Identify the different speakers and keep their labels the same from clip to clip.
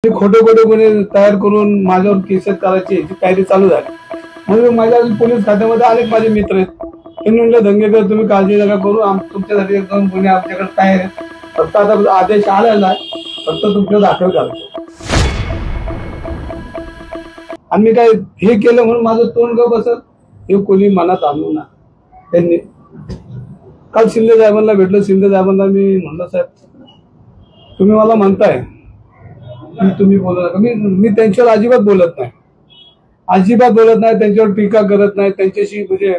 Speaker 1: खोटे खोटे गुन्हे तयार करून माझ्यावर केस करायची याची तयारी चालू झाली. म्हणून माझ्या पोलीस खात्यामध्ये अनेक माझे मित्र आहेत. त्यांनी म्हणलं दंगेकर तुम्ही काळजी नका करू, तुमच्यासाठी एक दोन गुन्हे आमच्याकडे तयार आहेत. फक्त आता आदेश आलेला आहे, फक्त तुमचं दाखल करायचं. आणि मी काय हे केलं म्हणून माझं तोंड गप बसत हे कोणी मनात आणू ना. त्यांनी काल शिंदे साहेबांना भेटलं. शिंदे साहेबांना मी म्हणलं साहेब तुम्ही मला म्हणताय तुम्ही बोलू नका. मी त्यांच्यावर अजिबात बोलत नाही, अजिबात बोलत नाही, त्यांच्यावर टीका करत नाही, त्यांच्याशी म्हणजे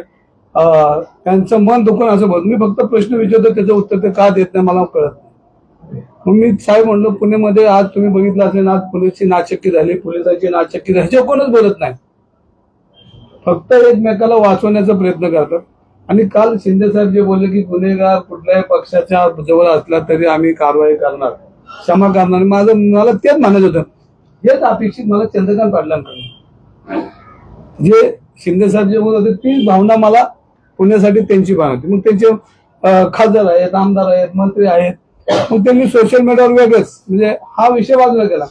Speaker 1: त्यांचं मन दुखून असं बोलत. मी फक्त प्रश्न विचारतो, त्याचं उत्तर ते का देत नाही मला कळत नाही. मग मी साहेब म्हणलो पुण्यामध्ये आज तुम्ही बघितलं असेल, आज पोलिसची नाचक्की झाली, पोलिसांची नाचक्की झाली, ह्याच्या कोणच बोलत नाही, फक्त एकमेकाला वाचवण्याचा प्रयत्न करतात. आणि काल शिंदे साहेब जे बोलले की गुन्हेगार कुठल्याही पक्षाच्या जवळ असला तरी आम्ही कारवाई करणार, क्षमा करणार, मला तेच म्हणायचं होतं. हेच अपेक्षित मला चंद्रकांत पाटलांकडून जे शिंदे साहेब जे बोलत होते तीच भावना मला पुण्यासाठी त्यांची भावना होती. मग त्यांचे खासदार आहेत, आमदार आहेत, मंत्री आहेत. मग त्यांनी सोशल मीडियावर वेगळंच म्हणजे हा विषय बाजूला केला.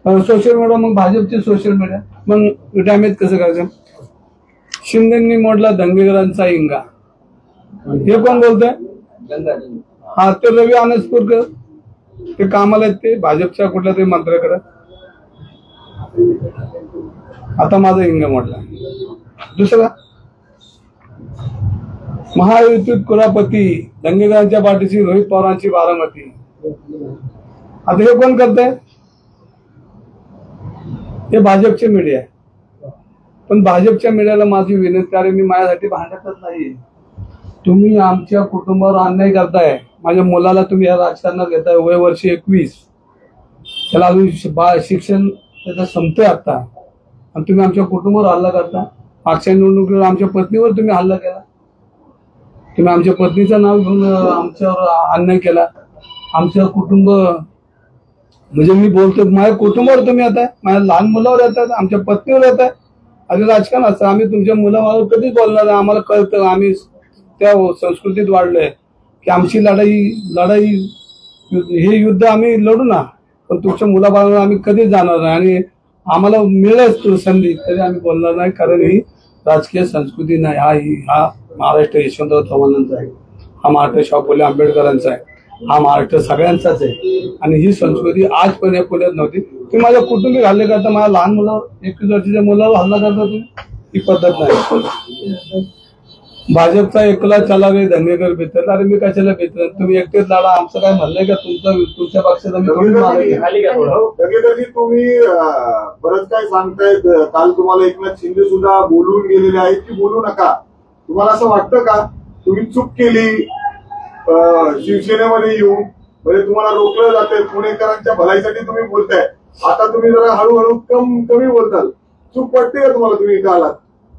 Speaker 1: सोशल मीडिया मग भाजपची सोशल मीडिया मग डॅमेज कसं करायचं. शिंदेंनी मोडला दंगेकरांचा इंगा, हे कोण बोलतोय? हा ते रवी अनसपूरकर, ते कामाला आहेत, ते भाजपच्या कुठल्या तरी मंत्र्याकडे. आता माझा इंगा मोडला. दुसरा महायुतीत कुरापती, दंगेकरांच्या पाठीशी रोहित पवारांची बारामती. आता हे कोण करतंय? हे भाजपचे मीडिया. पण भाजपच्या मीडियाला माझी विनंती आहे, मी माझ्यासाठी भांडतच नाही. तुम्ही आमच्या कुटुंबावर अन्याय करताय. माझ्या मुलाला तुम्ही या राजकारणात घेताय, वय वर्ष 21, त्याला अजून शिक्षण त्याचं संपतंय आता, आणि तुम्ही आमच्या कुटुंबावर हल्ला करता. मागच्या निवडणुकीवर आमच्या पत्नीवर तुम्ही हल्ला केला, तुम्ही आमच्या पत्नीचं नाव घेऊन आमच्यावर अन्याय केला. आमचं कुटुंब म्हणजे मी बोलतो माझ्या कुटुंबावर तुम्ही येताय, माझ्या लहान मुलावर येतात, आमच्या पत्नीवर येताय. अरे राजकारण असतं. आम्ही तुमच्या मुलावर कधीच बोलणार नाही. आम्हाला कळतं, आम्ही त्या संस्कृतीत वाढलोय की आमची लढाई हे युद्ध आम्ही लढू ना, पण तुमच्या मुलाबाळांवर आम्ही कधीच जाणार नाही. आणि आम्हाला मिळेल संधी तरी आम्ही बोलणार नाही, कारण ही राजकीय संस्कृती नाही. हा महाराष्ट्र यशवंतराव चव्हाणांचा आहे, हा महाराष्ट्र शाहू फुले आंबेडकरांचा आहे, हा महाराष्ट्र सगळ्यांचाच आहे. आणि ही संस्कृती आजपर्यंत पुण्यात नव्हती. तुम्ही माझ्या कुटुंबी हल्ले करता, माझ्या लहान मुलावर 21 वर्षाच्या मुलावर हल्ला करता, तुम्ही ही पद्धत नाही. भाजपचा एकला चला रे दंगेकर बेतर. अरे मी कशाला बेतर? तुम्ही एकटेच लढा, आमचं काय म्हणलंय का? तुमच्या पक्षाचा
Speaker 2: दंगेकरजी तुम्ही बरंच काय सांगतायत. काल तुम्हाला एकनाथ शिंदे सुद्धा बोलून गेलेले आहेत की बोलू नका. तुम्हाला असं वाटतं का तुम्ही चूक केली शिवसेनेमध्ये येऊन, म्हणजे तुम्हाला रोखलं जाते, पुणेकरांच्या भलाईसाठी तुम्ही बोलताय, आता तुम्ही जरा हळूहळू कमी बोलताल, चूक वाटते का तुम्हाला? तुम्ही इथं आलात,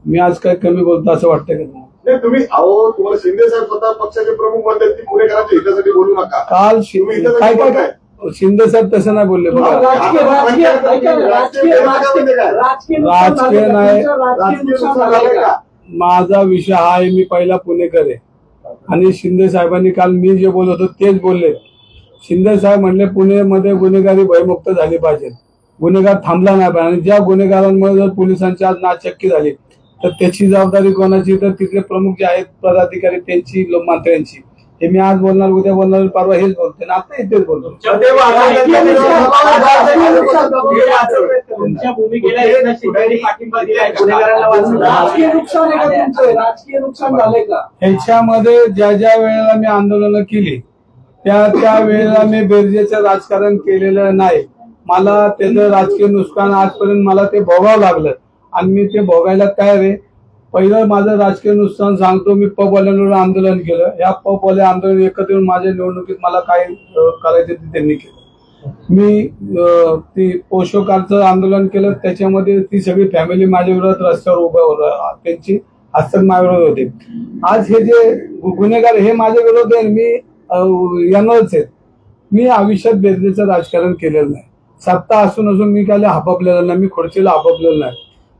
Speaker 1: मी आज काय कमी बोलतो असं वाटतं का?
Speaker 2: नाही, तुम्ही तुम्हाला शिंदे साहेब स्वतः पक्षाचे प्रमुख म्हणतात की पुणेकरांच्या हितासाठी बोलू नका.
Speaker 1: काल काय शिंदे साहेब तसं नाही बोलले. राजकीय नाही, माझा विषय हा आहे, मी पहिला पुणेकर आहे. आणि शिंदे साहेबांनी काल मी जे बोलत होतो तेच बोलले. शिंदे साहेब म्हणले पुणेमध्ये गुन्हेगारी भयमुक्त झाली पाहिजे, गुन्हेगार थांबला नाही पाहिजे. आणि ज्या गुन्हेगारांमुळे जर पोलिसांची आज नाचक्की झाली तर त्याची जबाबदारी कोणाची? तर तिथले प्रमुख जे आहेत पदाधिकारी त्यांची, मंत्र्यांची. हे मी आज बोलणार, उद्या बोलणार, परवा हेच बोलते ना, आता इथेच बोलतो. ह्याच्यामध्ये ज्या ज्या वेळेला मी आंदोलनं केली त्या वेळेला मी बेरजेचं राजकारण केलेलं नाही. मला त्याचं राजकीय नुकसान आजपर्यंत मला ते भोगावं लागलं, आणि मी ते भोगायला तयार आहे. पहिलं माझं राजकीय नुकसान सांगतो. मी पबवाल्यांवर आंदोलन केलं. या पबवाले आंदोलन एकत्र येऊन माझ्या निवडणुकीत मला काय करायचं ते त्यांनी केलं. मी ती पोषकाचं आंदोलन केलं, त्याच्यामध्ये ती सगळी फॅमिली माझ्या विरोधात रस्त्यावर उभं, त्यांची हस्तक माझ्या विरोध होते. आज हे जे गुन्हेगार हे माझ्या विरोध आहे, मी येणारच आहेत. मी आयुष्यात बेरजेचं राजकारण केलेलं नाही. सत्ता असून मी काय हापापलेलं नाही, मी खुर्चीला हापापलेलं नाही.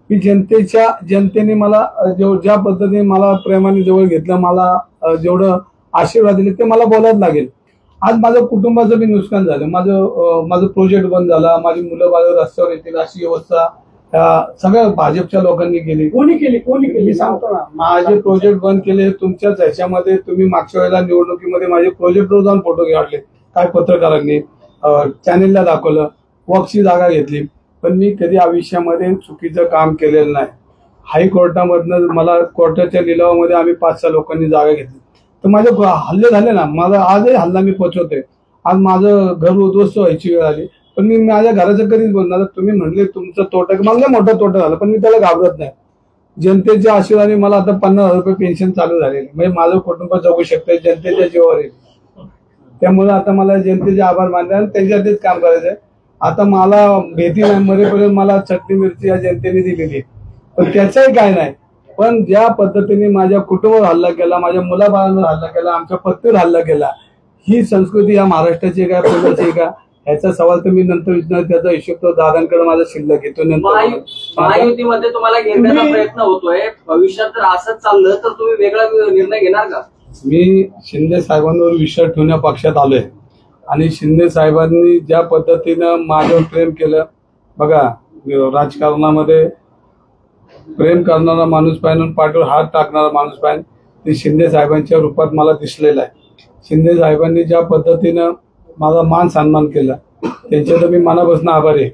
Speaker 1: मी जनतेने मला ज्या पद्धतीने मला प्रेमाने जवळ घेतलं, मला जेवढं आशीर्वाद दिले ते मला बोलायला लागेल. आज माझं कुटुंबाचं बी नुकसान झालं, माझं प्रोजेक्ट बंद झाला, माझी मुलं बाळ रस्त्यावर येतील अशी व्यवस्था सगळ्या भाजपच्या लोकांनी केली.
Speaker 3: कोणी केली
Speaker 1: मी सांगतो ना, माझे प्रोजेक्ट बंद केले तुमच्याच ह्याच्यामध्ये. तुम्ही मागच्या वेळेला निवडणुकीमध्ये माझे प्रोजेक्टवर जाऊन फोटो काढले, काय पत्रकारांनी चॅनेलला दाखवलं, वॉकची जागा घेतली. पण मी कधी आयुष्यामध्ये चुकीचं काम केलेलं नाही. हायकोर्टामधनं मला कोर्टाच्या लिलावामध्ये आम्ही 5-6 लोकांनी जागा घेतली, तर माझे हल्ले झाले ना. माझा आजही हल्ला मी पचवतोय. आज माझं घर उद्ध्वस्त व्हायची वेळ आली, पण मी माझ्या घराचं कधीच बोलणार. तुम्ही म्हणले तुमचं तोटा, मला मोठा तोटा झाला, पण मी त्याला घाबरत नाही. जनतेच्या आशीर्वादाने मला आता 50,000 रुपये पेन्शन चालू झालेली, म्हणजे माझं कुटुंब जगू शकतंय जनतेच्या जीवावर येईल. त्यामुळे आता मला जनतेचे आभार मानले आणि त्यांच्यासाठीच काम करायचंय. आता मला भीती नाही, मरेपर्यंत मला चटणी मिरची या जनतेने दिलेली, पण त्याचंही काय नाही. पण ज्या पद्धतीने माझ्या कुटुंबावर हल्ला केला, माझ्या मुलाबाळांवर हल्ला केला, आमच्या पत्नीवर हल्ला केला, ही संस्कृती या महाराष्ट्राची का पुण्याची का ह्याचा सवाल तर मी नंतर विचारणार. त्याचा हिशोब तो दादांकडे माझा शिल्लक येतो. नंतर
Speaker 4: महायुतीमध्ये तुम्हाला घेण्याचा प्रयत्न होतोय. भविष्यात जर असंच चाललं तर तुम्ही वेगळा निर्णय घेणार का?
Speaker 1: मी शिंदे साहेबांवर विश्वास ठेवण्या पक्षात आलोय आणि शिंदे साहेबांनी ज्या पद्धतीनं माझ्यावर प्रेम केलं, बघा राजकारणामध्ये प्रेम करणारा माणूस पाहिजे, पाठीवर हात टाकणारा माणूस पाहिजे, ते शिंदे साहेबांच्या रूपात मला दिसलेलं आहे. शिंदे साहेबांनी ज्या पद्धतीनं माझा मान सन्मान केला त्यांच्या तर मी मनापासून आभारी आहे.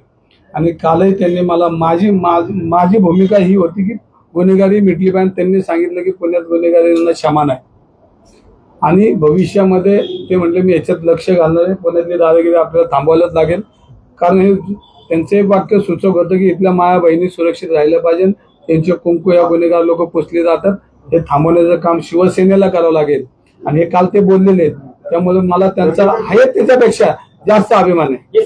Speaker 1: आणि कालही त्यांनी मला माझी भूमिका ही होती की गुन्हेगारी मिटली पाहिजे. त्यांनी सांगितलं की पुण्यात गुन्हेगारींना क्षमा नाही आणि भविष्यामध्ये ते म्हणले मी याच्यात लक्ष घालणार आहे. पुण्यातली दादागिरी आपल्याला थांबवायलाच लागेल, कारण हे त्यांचं एक वाक्य सूचक होतं की इथल्या माया बहिणी सुरक्षित राहिल्या पाहिजे. त्यांचे कुंकू या गुन्हेगार लोक पुसले जातात, हे थांबवण्याचं काम शिवसेनेला करावं लागेल आणि हे काल ते बोललेले आहेत. त्यामुळे मला त्यांचा आहे त्याच्यापेक्षा जास्त अभिमान आहे.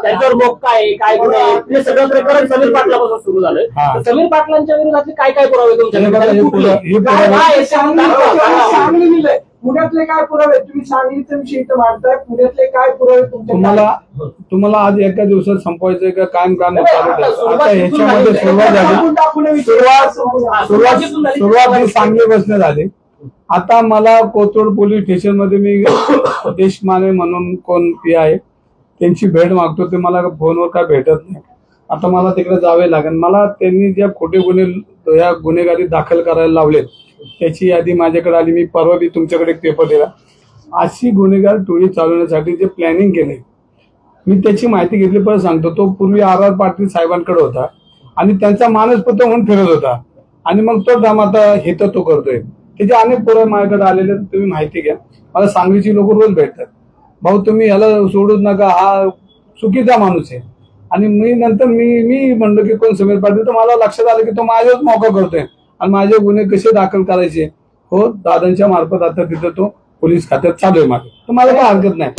Speaker 3: त्याच्यावर मोक काय गुन्हे सगळं प्रकरण समीर पाटलापासून सुरू झालं. समीर पाटलांच्या विरोधातले काय पुरावे तुमच्याकडे? सांगली दिलंय, पुण्यातले काय पुरावे? तुम्ही सांगलीचा विषय इथं मांडताय, पुण्यातले काय पुरावे
Speaker 1: तुम्हाला आज एका दिवसात संपवायचंय का कायम काम चालू आहे? आता ह्याच्यामध्ये सुरुवात ही सांगली बसण्यात झाली. आता मला कोथरूड पोलीस स्टेशन मध्ये मी देशमाने म्हणून कोण आहे त्यांची भेट मागतो, ते मला फोनवर काय भेटत नाही. आता मला तिकडे जावे लागेल. मला त्यांनी ज्या खोटे गुन्हे या गुन्हेगारी दाखल करायला लावलेत त्याची यादी माझ्याकडे आली. मी परवा बी तुमच्याकडे एक पेपर दिला. अशी गुन्हेगार टोळी चालवण्यासाठी जे प्लॅनिंग केले मी त्याची माहिती घेतली. परत सांगतो, तो पूर्वी RR पाटील साहेबांकडे होता आणि त्यांचा मानसपत्र म्हणून फिरत होता आणि मग तो काम आता हे तर तो करतोय. त्याचे अनेक पुरावे माझ्याकडे आलेले, तुम्ही माहिती घ्या. मला सांगलीची लोक रोज भेटतात, भाऊ तुम्ही याला सोडूच नका, हा चुकीचा माणूस आहे. आणि मी नंतर मी म्हणलो की कोण समीर पाटील, तर मला लक्षात आलं की तो माझ्याच मौका करतोय आणि माझे गुन्हे कसे दाखल करायचे हो दादांच्या मार्फत आता तिथं तो पोलीस खात्यात चालू आहे माझं, तर मला काय हरकत नाही.